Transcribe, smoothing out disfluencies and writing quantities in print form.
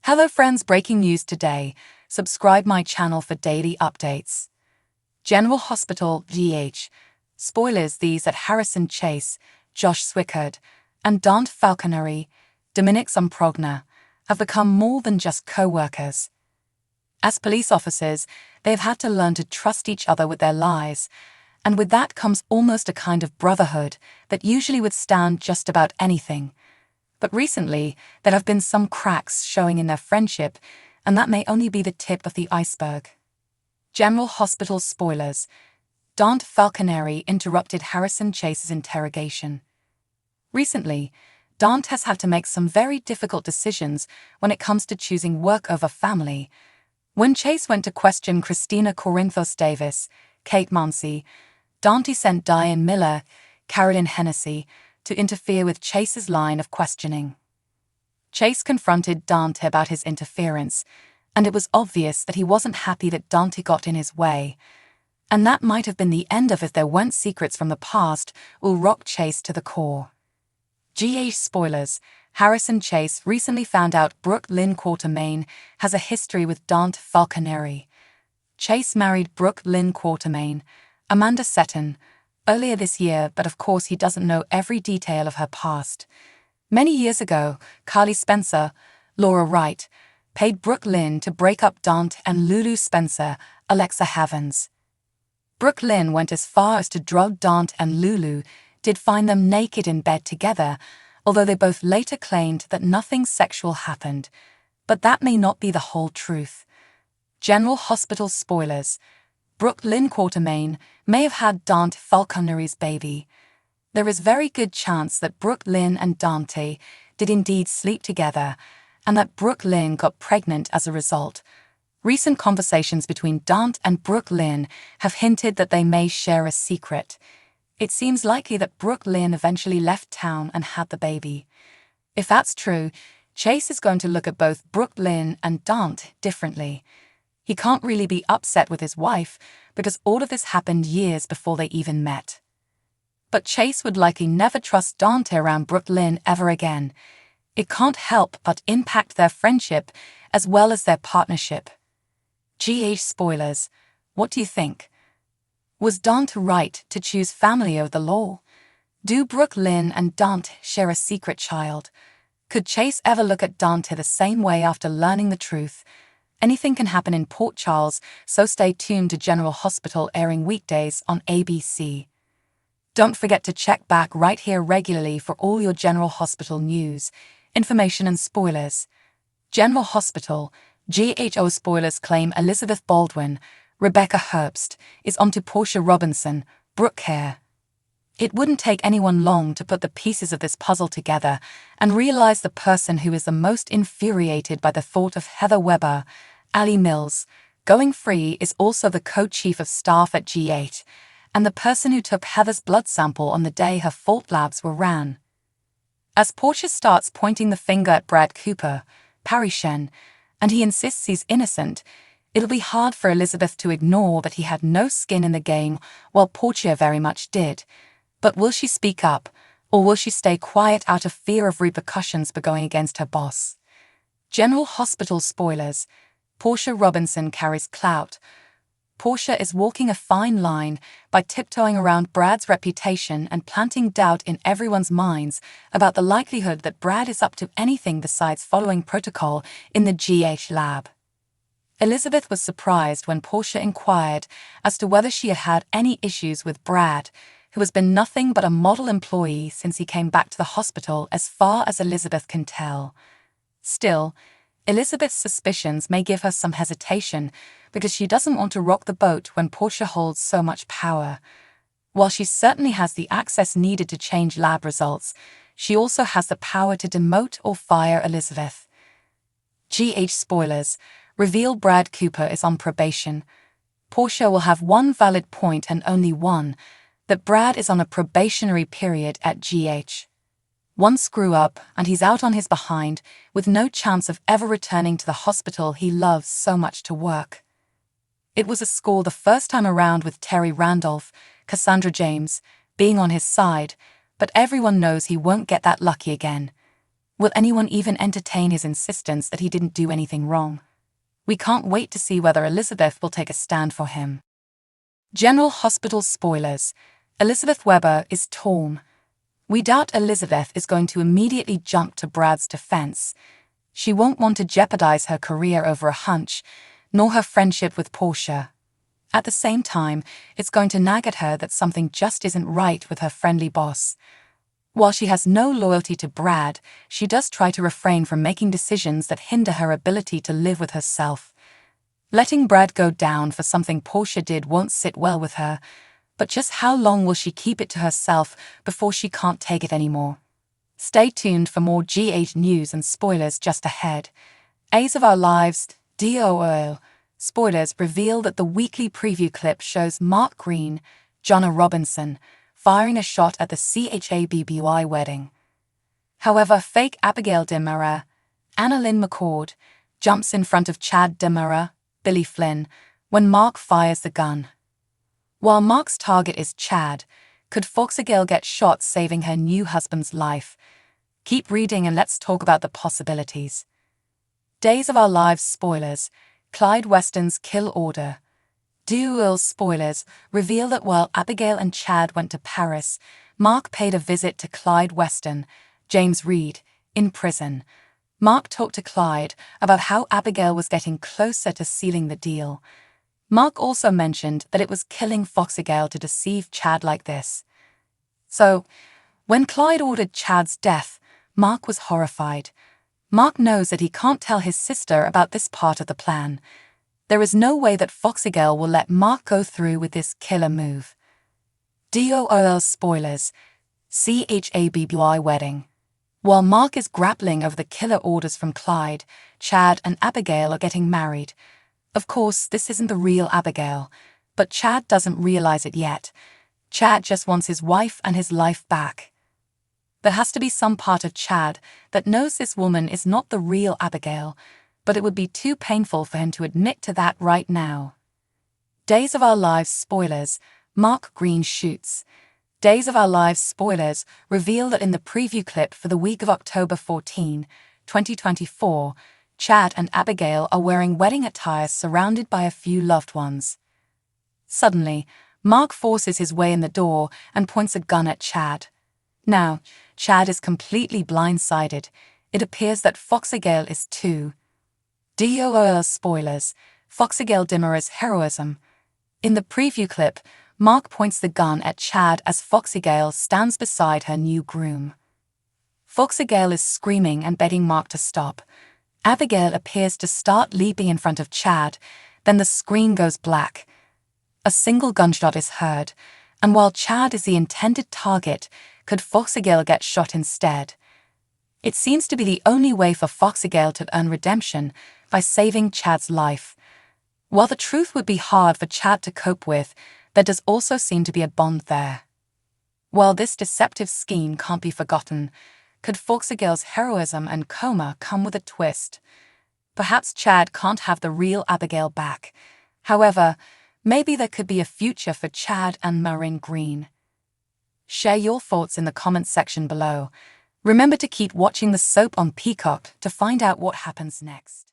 Hello friends, breaking news today. Subscribe my channel for daily updates. General Hospital, GH. Spoilers these at Harrison Chase, Josh Swickard, and Dante Falconeri, Dominic Somprogna, have become more than just co-workers. As police officers, they've had to learn to trust each other with their lives, and with that comes almost a kind of brotherhood that usually would stand just about anything. But recently, there have been some cracks showing in their friendship, and that may only be the tip of the iceberg. General Hospital spoilers. Dante Falconeri interrupted Harrison Chase's interrogation. Recently, Dante has had to make some very difficult decisions when it comes to choosing work over family. When Chase went to question Christina Corinthos Davis, Kate Mansi, Dante sent Diane Miller, Carolyn Hennessy, to interfere with Chase's line of questioning. Chase confronted Dante about his interference, and it was obvious that he wasn't happy that Dante got in his way. And that might have been the end of if there weren't secrets from the past will rock Chase to the core. GH spoilers. Harrison Chase recently found out Brooke Lynn Quartermain has a history with Dante Falconeri. Chase married Brooke Lynn Quartermain, Amanda Seton, earlier this year, but of course he doesn't know every detail of her past. Many years ago, Carly Spencer, Laura Wright, paid Brooke Lynn to break up Dante and Lulu Spencer, Alexa Havens. Brooke Lynn went as far as to drug Dante and Lulu, did find them naked in bed together, although they both later claimed that nothing sexual happened. But that may not be the whole truth. General Hospital spoilers. Brooke Lynn Quartermain may have had Dante Falconeri's baby. There is very good chance that Brooke Lynn and Dante did indeed sleep together, and that Brooke Lynn got pregnant as a result. Recent conversations between Dante and Brooke Lynn have hinted that they may share a secret. It seems likely that Brooke Lynn eventually left town and had the baby. If that's true, Chase is going to look at both Brooke Lynn and Dante differently. He can't really be upset with his wife because all of this happened years before they even met. But Chase would likely never trust Dante around Brooke Lynn ever again. It can't help but impact their friendship as well as their partnership. GH spoilers. What do you think? Was Dante right to choose family over the law? Do Brooke Lynn and Dante share a secret child? Could Chase ever look at Dante the same way after learning the truth? Anything can happen in Port Charles, so stay tuned to General Hospital, airing weekdays on ABC. Don't forget to check back right here regularly for all your General Hospital news, information and spoilers. General Hospital, GHO spoilers claim Elizabeth Baldwin, Rebecca Herbst, is onto Portia Robinson, Brooke Hare. It wouldn't take anyone long to put the pieces of this puzzle together and realize the person who is the most infuriated by the thought of Heather Weber, Ali Mills, going free is also the co-chief of staff at G8, and the person who took Heather's blood sample on the day her fault labs were ran. As Portia starts pointing the finger at Brad Cooper, Parishen, and he insists he's innocent, it'll be hard for Elizabeth to ignore that he had no skin in the game while Portia very much did. But will she speak up, or will she stay quiet out of fear of repercussions for going against her boss? General Hospital spoilers. Portia Robinson carries clout. Portia is walking a fine line by tiptoeing around Brad's reputation and planting doubt in everyone's minds about the likelihood that Brad is up to anything besides following protocol in the GH lab. Elizabeth was surprised when Portia inquired as to whether she had had any issues with Brad, who has been nothing but a model employee since he came back to the hospital as far as Elizabeth can tell. Still, Elizabeth's suspicions may give her some hesitation because she doesn't want to rock the boat when Portia holds so much power. While she certainly has the access needed to change lab results, she also has the power to demote or fire Elizabeth. GH spoilers. Reveal Brad Cooper is on probation. Portia will have one valid point and only one, that Brad is on a probationary period at GH. One screw-up and he's out on his behind with no chance of ever returning to the hospital he loves so much to work. It was a score the first time around with Terry Randolph, Cassandra James, being on his side, but everyone knows he won't get that lucky again. Will anyone even entertain his insistence that he didn't do anything wrong? We can't wait to see whether Elizabeth will take a stand for him. General Hospital spoilers. Elizabeth Webber is torn. We doubt Elizabeth is going to immediately jump to Brad's defense. She won't want to jeopardize her career over a hunch, nor her friendship with Portia. At the same time, it's going to nag at her that something just isn't right with her friendly boss. While she has no loyalty to Brad, she does try to refrain from making decisions that hinder her ability to live with herself. Letting Brad go down for something Portia did won't sit well with her, but just how long will she keep it to herself before she can't take it anymore? Stay tuned for more GH news and spoilers just ahead. A's of Our Lives, DOL. Spoilers reveal that the weekly preview clip shows Mark Green, Jonna Robinson, firing a shot at the CHABBY wedding. However, fake Abigail Demara, Anna Lynn McCord, jumps in front of Chad Demara, Billy Flynn, when Mark fires the gun. While Mark's target is Chad, could Fauxigail get shot saving her new husband's life? Keep reading and let's talk about the possibilities. Days of Our Lives spoilers. Clyde Weston's kill order. DOL spoilers reveal that while Abigail and Chad went to Paris, Mark paid a visit to Clyde Weston, James Reed, in prison. Mark talked to Clyde about how Abigail was getting closer to sealing the deal. Mark also mentioned that it was killing Fauxigail to deceive Chad like this. So, when Clyde ordered Chad's death, Mark was horrified. Mark knows that he can't tell his sister about this part of the plan. There is no way that Fauxigail will let Mark go through with this killer move. DOL spoilers. CHABBY wedding. While Mark is grappling over the killer orders from Clyde, Chad and Abigail are getting married. Of course, this isn't the real Abigail, but Chad doesn't realize it yet. Chad just wants his wife and his life back. There has to be some part of Chad that knows this woman is not the real Abigail, but it would be too painful for him to admit to that right now. Days of Our Lives spoilers. Mark Green shoots. Days of Our Lives spoilers reveal that in the preview clip for the week of October 14, 2024, Chad and Abigail are wearing wedding attire surrounded by a few loved ones. Suddenly, Mark forces his way in the door and points a gun at Chad. Now, Chad is completely blindsided. It appears that Fauxigail is too. DOL spoilers. Fauxigail Demara's heroism. In the preview clip, Mark points the gun at Chad as Fauxigail stands beside her new groom. Fauxigail is screaming and begging Mark to stop. Abigail appears to start leaping in front of Chad, then the screen goes black. A single gunshot is heard, and while Chad is the intended target, could Fauxigail get shot instead? It seems to be the only way for Fauxigail to earn redemption by saving Chad's life. While the truth would be hard for Chad to cope with, there does also seem to be a bond there. While this deceptive scheme can't be forgotten, could Fauxigail's heroism and coma come with a twist? Perhaps Chad can't have the real Abigail back. However, maybe there could be a future for Chad and Marin Green. Share your thoughts in the comments section below. Remember to keep watching the soap on Peacock to find out what happens next.